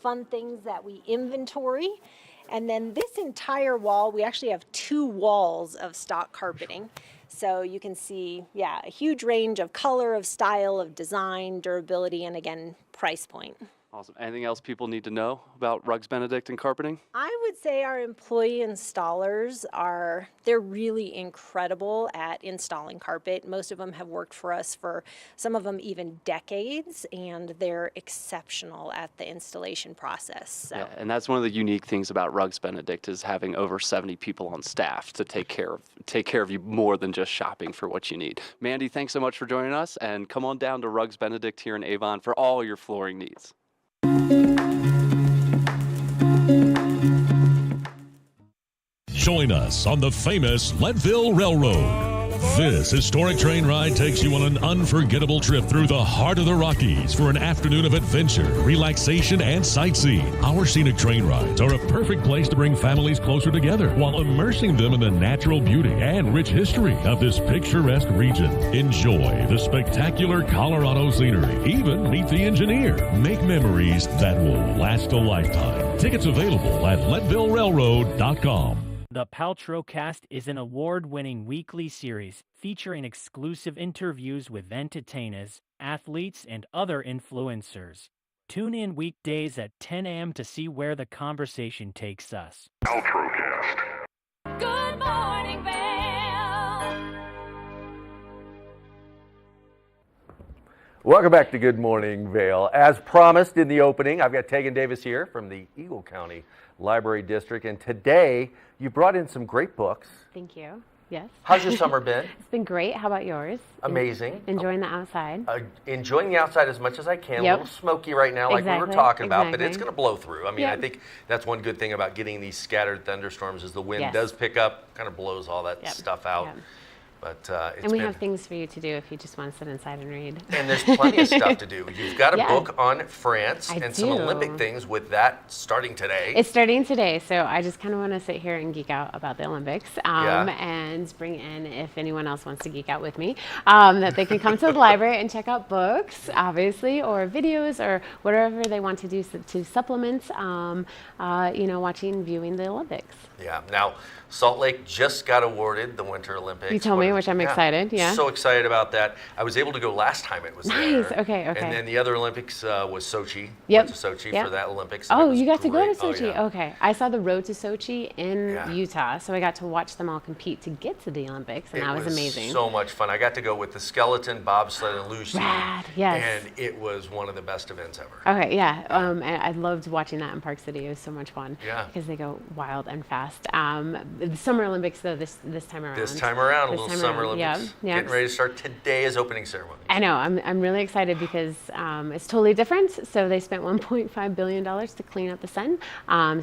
fun things that we inventory. And then this entire wall, we actually have 2 walls of stock carpeting. So you can see, yeah, a huge range of color, of style, of design, durability, and again, price point. Awesome. Anything else people need to know about Rugs Benedict and carpeting? I would say our employee installers they're really incredible at installing carpet. Most of them have worked for us for some of them even decades, and they're exceptional at the installation process. So. Yeah, and that's one of the unique things about Rugs Benedict is having over 70 people on staff to take care of you more than just shopping for what you need. Mandy, thanks so much for joining us, and come on down to Rugs Benedict here in Avon for all your flooring needs. Join us on the famous Leadville Railroad. This historic train ride takes you on an unforgettable trip through the heart of the Rockies for an afternoon of adventure, relaxation, and sightseeing. Our scenic train rides are a perfect place to bring families closer together while immersing them in the natural beauty and rich history of this picturesque region. Enjoy the spectacular Colorado scenery. Even meet the engineer. Make memories that will last a lifetime. Tickets available at LeadvilleRailroad.com. The Paltrow Cast is an award-winning weekly series featuring exclusive interviews with entertainers, athletes, and other influencers. Tune in weekdays at 10 a.m. to see where the conversation takes us. Paltrow Cast. Good morning, Vail. Welcome back to Good Morning Vail. As promised in the opening, I've got Tegan Davis here from the Eagle County Library District, and today you brought in some great books. Thank you. Yes. How's your summer been? It's been great. How about yours? Amazing. Enjoying the outside? Enjoying the outside as much as I can. Yep. A little smoky right now, like we were Exactly, talking about, but exactly. it's going to blow through. I mean, Yep. I think that's one good thing about getting these scattered thunderstorms is the wind Yes. does pick up, kind of blows all that Yep. stuff out. Yep. But it's And we been, have things for you to do if you just want to sit inside and read. and there's plenty of stuff to do. You've got a Yeah. book on France I and some do. Olympic things with that starting today. It's starting today, so I just kind of want to sit here and geek out about the Olympics Yeah. and bring in, if anyone else wants to geek out with me, that they can come to the library and check out books, obviously, or videos, or whatever they want to do to supplement, viewing the Olympics. Yeah. Now, Salt Lake just got awarded the Winter Olympics. You told me, which I'm excited, yeah. So excited about that. I was able to go last time it was Nice, there. okay. And then the other Olympics was Sochi. Yep. Went to Sochi Yep. for that Olympics. and it Oh, was you got to go great. to Sochi? Oh, yeah. Okay. I saw the road to Sochi in Yeah. Utah, so I got to watch them all compete to get to the Olympics, and It that was amazing. So much fun. I got to go with the skeleton, bobsled, and luge team. Rad, yes. And it was one of the best events ever. Okay, yeah. And I loved watching that in Park City. It was so much fun. Yeah. Because they go wild and fast. The Summer Olympics, though, this time around. This time around, a This little time Summer around, Olympics. Yeah. Getting ready to start today as opening ceremony. I know. I'm really excited because it's totally different. So they spent $1.5 billion to clean up the Seine.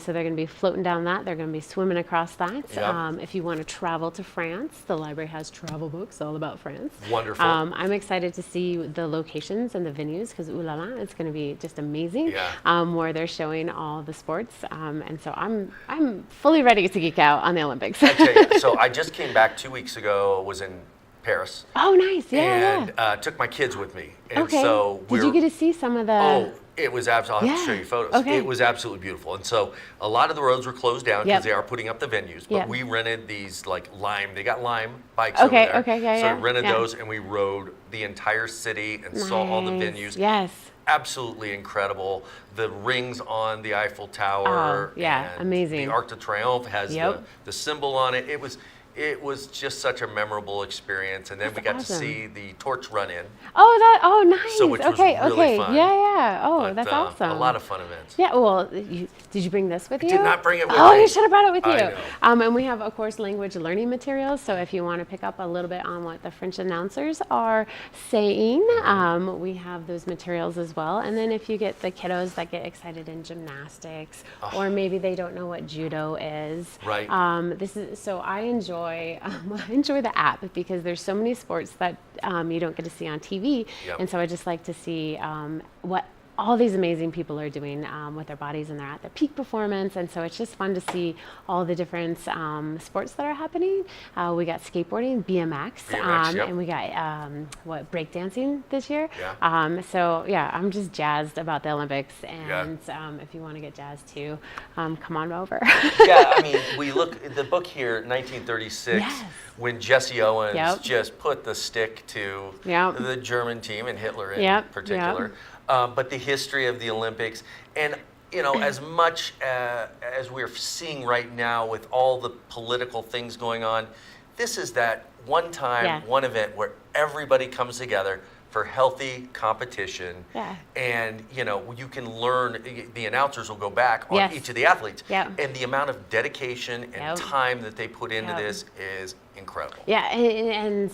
So they're going to be floating down that. They're going to be swimming across that. Yep. If you want to travel to France, the library has travel books all about France. Wonderful. I'm excited to see the locations and the venues because ooh la la, it's going to be just amazing. Yeah. Where they're showing all the sports. And so I'm fully ready to geek out on the Olympics. I tell you, so I just came back 2 weeks ago, was in Paris. Oh, nice. Yeah, And took my kids with me. And okay. so Did you get to see some of the... Oh, it was absolutely, I'll have to show Yeah. you photos. Okay. It was absolutely beautiful. And so a lot of the roads were closed down because Yep. they are putting up the venues. But Yep. we rented these like Lime, they got Lime bikes over Okay, there. okay, yeah, so yeah, we rented yeah. those and we rode the entire city and saw all the Nice. venues. Yes. Absolutely incredible. The rings on the Eiffel Tower. Oh, yeah, and amazing. The Arc de Triomphe has Yep. the symbol on it. It was just such a memorable experience. And then we got awesome. to see the torch run in. Oh, nice. So which was okay, really okay. fun. Yeah. Oh, But, that's a awesome. lot of fun events. Yeah, well, did you bring this with you? did not bring it with Oh, me. you should have brought it with I you. know. And we have, of course, language learning materials. So if you want to pick up a little bit on what the French announcers are saying, we have those materials as well. And then if you get the kiddos that get excited in gymnastics, or maybe they don't know what judo is. Right. So I enjoy the app because there's so many sports that you don't get to see on TV. Yep. And so I just like to see what all these amazing people are doing with their bodies, and they're at their peak performance. And so it's just fun to see all the different sports that are happening. We got skateboarding, BMX, yep. and we got breakdancing this year. Yeah. So yeah, I'm just jazzed about the Olympics. And if you want to get jazzed too, come on over. Yeah, I mean, we look at the book here, 1936, Yes. when Jesse Owens Yep. just put the stick to Yep. the German team and Hitler in Yep, particular. But the history of the Olympics, and as much as we're seeing right now with all the political things going on, this is that one time, Yeah. one event where everybody comes together for healthy competition. Yeah. And, you can learn, the announcers will go back on Yes. each of the athletes. Yep. And the amount of dedication and Yep. time that they put into Yep. this is incredible. Yeah, and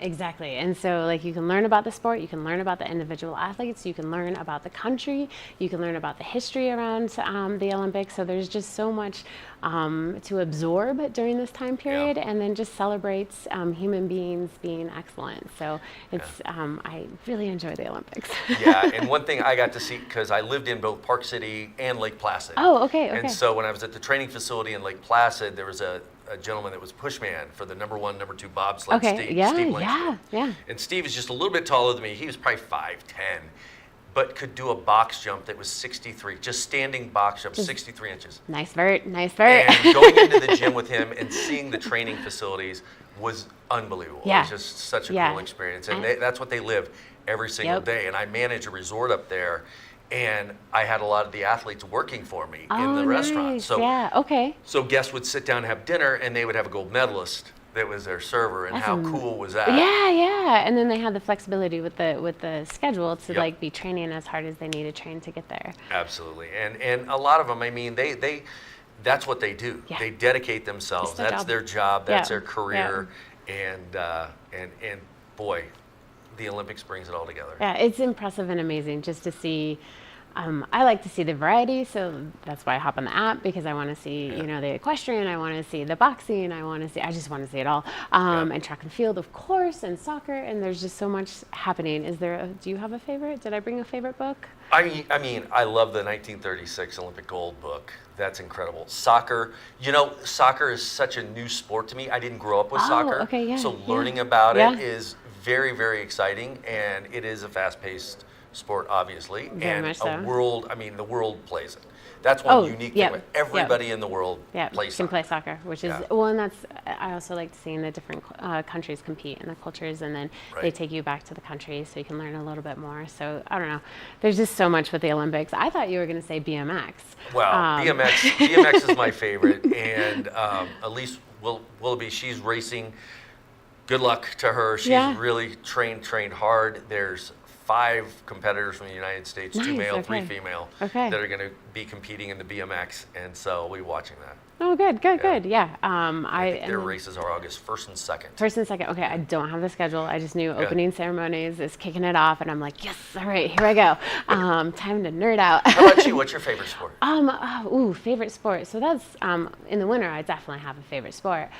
exactly. And so, you can learn about the sport, you can learn about the individual athletes, you can learn about the country, you can learn about the history around the Olympics. So there's just so much to absorb during this time period, and then just celebrates human beings being excellent. So it's I really enjoy the Olympics. Yeah, and one thing I got to see, because I lived in both Park City and Lake Placid. Oh, okay, okay. And so when I was at the training facility in Lake Placid, there was a gentleman that was pushman for the number 1, number 2 bobsled, Okay, Steve yeah. And Steve is just a little bit taller than me. He was probably 5'10", but could do a box jump that was 63, just standing box jump, 63 inches. Nice vert, nice vert. And going into the gym with him and seeing the training facilities was unbelievable. Yeah. It was just such a Yeah. cool experience. And that's what they live every single day. And I manage a resort up there, and I had a lot of the athletes working for me in the restaurant. Nice. So, yeah, okay. so guests would sit down and have dinner, and they would have a gold medalist that was their server. And That's how cool was that? Yeah, yeah. And then they had the flexibility with the schedule to Yep. like be training as hard as they need to train to get there. Absolutely. And a lot of them, I mean, they that's what they do. Yeah. They dedicate themselves. It's their That's job. their job. That's Yeah. their career. And boy, the Olympics brings it all together. Yeah, it's impressive and amazing just to see. I like to see the variety, so that's why I hop on the app, because I want to see, you know, the equestrian, I want to see the boxing, I just want to see it all. And track and field, of course, and soccer, and there's just so much happening. Do you have a favorite? Did I bring a favorite book? I mean, I love the 1936 Olympic gold book. That's incredible. Soccer, you know, soccer is such a new sport to me. I didn't grow up with soccer, okay, yeah, so yeah. learning about Yeah. it is very, very exciting, and it is a fast-paced sport, obviously, Very and much so. the world plays it. That's one unique thing. yep, With everybody in the world plays can soccer. play soccer, which is well, and that's I also like seeing the different countries compete and the cultures, and then they take you back to the country so you can learn a little bit more. So I don't know, there's just so much with the Olympics. I thought you were going to say BMX. Well, BMX is my favorite, and Elise Willoughby, she's racing. Good luck to her. She's really trained hard. There's 5 competitors from the United States, 2 male, 3 female, that are going to be competing in the BMX, and so we'll be watching that. Oh, good. Yeah. I think their races are August 1st and 2nd. 1st and 2nd. Okay, I don't have the schedule. I just knew opening ceremonies is kicking it off, and I'm like, yes, all right, here I go. Time to nerd out. How about you? What's your favorite sport? Favorite sport. So that's in the winter. I definitely have a favorite sport,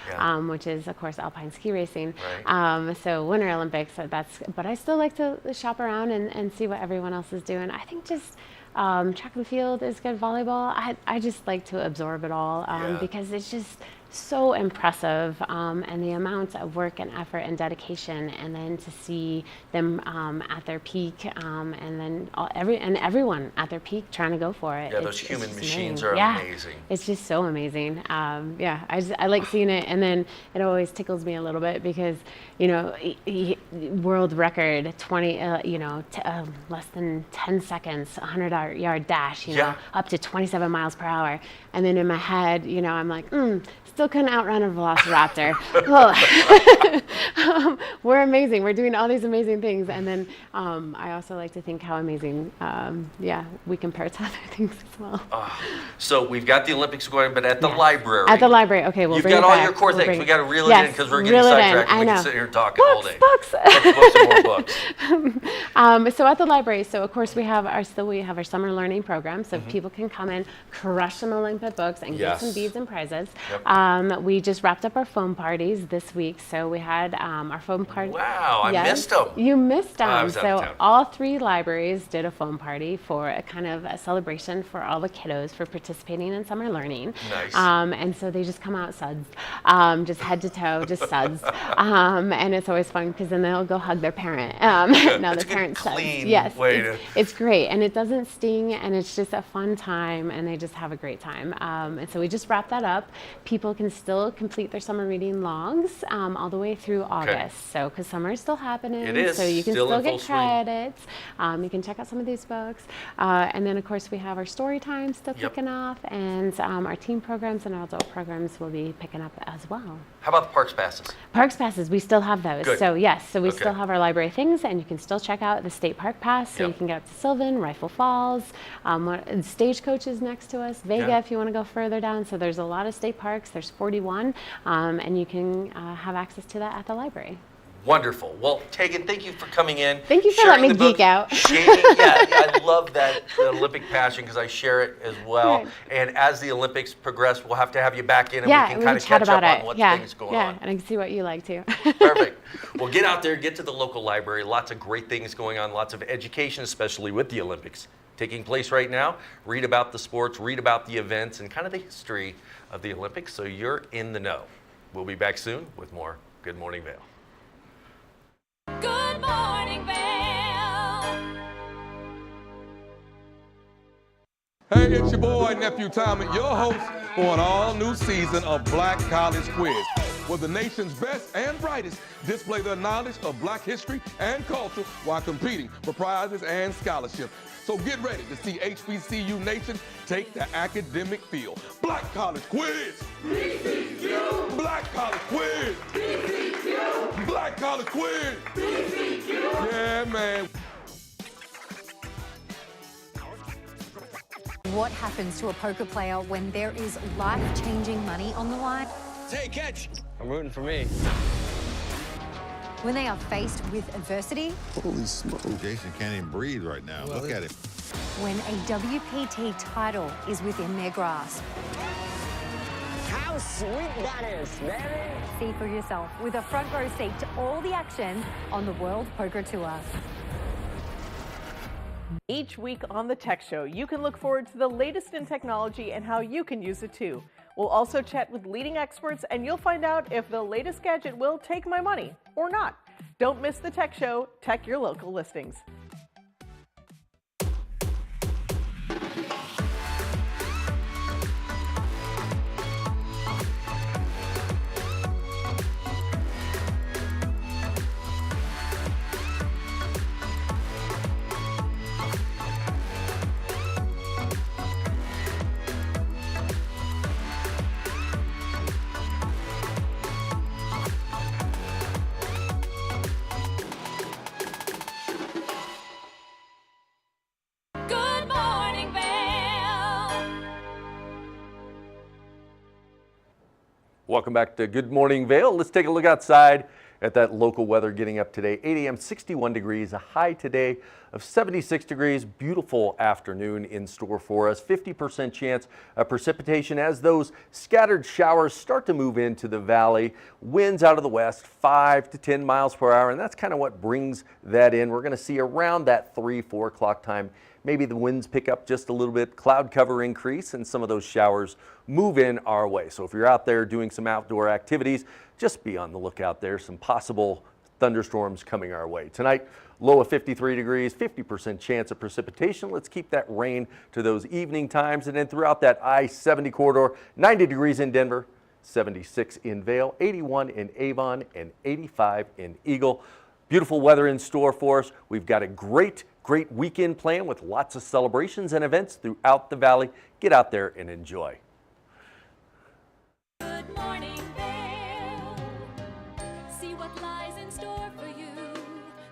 which is of course alpine ski racing. Right. So Winter Olympics. But I still like to shop around and see what everyone else is doing. I think just. Track and field is good. Volleyball, I just like to absorb it all because it's just so impressive, and the amount of work and effort and dedication, and then to see them at their peak, and then everyone at their peak trying to go for it. Yeah, those human machines are amazing. amazing. It's just so amazing. I like seeing it, and then it always tickles me a little bit because, you know, world record 20, less than 10 seconds, 100-yard dash, you know, up to 27 miles per hour, and then in my head, you know, I'm like, still couldn't outrun a velociraptor. We're amazing. We're doing all these amazing things. And then I also like to think how amazing, we compare to other things as well. So we've got the Olympics going, but at the library. At the library, okay, we'll You've bring it got all back. your core We'll things. bring We got to reel it in because we're getting reel it in. sidetracked. And I we know. can sit here and talk all day. Books. Books and more books. So at the library, so of course we have our summer learning program, so people can come in, crush some Olympic books, and get some beads and prizes. We just wrapped up our foam parties this week, so we had our foam party. Wow, I missed them. You missed them. I was out of So town. all 3 libraries did a foam party for a kind of a celebration for all the kiddos for participating in summer learning. Nice. And so they just come out suds, just head to toe, just suds. And it's always fun because then they'll go hug their parent. Now the parent suds. Yes, it's great, and it doesn't sting, and it's just a fun time, and they just have a great time. And so we just wrapped that up. People can still complete their summer reading logs all the way through August. So because summer is still happening, It is. so you can Still still in full get swing. credits. You can check out some of these books, and then of course we have our story time still kicking off, and our teen programs and our adult programs will be picking up as well. How about the Parks passes? Parks passes, we still have those. Good. So yes, so we Okay. still have our library things, and you can still check out the state park pass. So you can get up to Sylvan, Rifle Falls, Stagecoach is next to us, Vega if you want to go further down. So there's a lot of state parks. There's 41, and you can have access to that at the library. Wonderful. Well, Tegan, thank you for coming in. Thank you for sharing letting me the book, geek out. yeah, I love that, the Olympic passion, because I share it as well. Good. And as the Olympics progress, we'll have to have you back in and Yeah, we can kind of chat catch up about on it. what Yeah, things going yeah, on. and I can see what you like too. Perfect. Well, get out there, get to the local library. Lots of great things going on, lots of education, especially with the Olympics taking place right now. Read about the sports, read about the events, and kind of the history of the Olympics so you're in the know. We'll be back soon with more Good Morning Vail. Good morning, Vail. Hey, it's your boy, Nephew Tommy, your host for an all-new season of Black College Quiz, where the nation's best and brightest display their knowledge of Black history and culture while competing for prizes and scholarships. So get ready to see HBCU Nation take the academic field. Black College Quiz! BCQ! Black College Quiz! BCQ! Black College Quiz! BCQ! Yeah, man. What happens to a poker player when there is life-changing money on the line? Hey, catch! I'm rooting for me. When they are faced with adversity? Holy smoke. Jason can't even breathe right now. Look at him. When a WPT title is within their grasp? How sweet that is, man! See for yourself with a front row seat to all the action on the World Poker Tour. Each week on the Tech Show, you can look forward to the latest in technology and how you can use it too. We'll also chat with leading experts, and you'll find out if the latest gadget will take my money or not. Don't miss the Tech Show. Tech your local listings. Good morning, Vail. Welcome back to Good Morning Vail. Let's take a look outside at that local weather getting up today. 8 a.m., 61 degrees, a high today of 76 degrees. Beautiful afternoon in store for us. 50% chance of precipitation as those scattered showers start to move into the valley. Winds out of the west, 5 to 10 miles per hour, and that's kind of what brings that in. We're going to see around that 3, 4 o'clock time. Maybe the winds pick up just a little bit, cloud cover increase, and some of those showers move in our way. So if you're out there doing some outdoor activities, just be on the lookout there. Some possible thunderstorms coming our way. Tonight, low of 53 degrees, 50% chance of precipitation. Let's keep that rain to those evening times. And then throughout that I-70 corridor, 90 degrees in Denver, 76 in Vail, 81 in Avon, and 85 in Eagle. Beautiful weather in store for us. We've got a great weekend planned with lots of celebrations and events throughout the valley. Get out there and enjoy. Good morning, Vail. See what lies in store for you.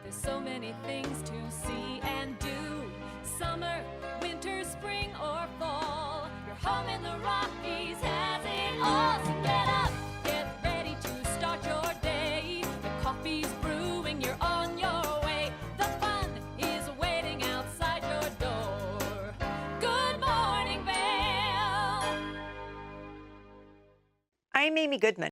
There's so many things to see and do. Summer, winter, spring, or fall. Your home in the Rockies has it all. So get up, get ready to start your day. The coffee's brewing, you're on your way. The fun is waiting outside your door. Good morning, Vail. I'm Amy Goodman.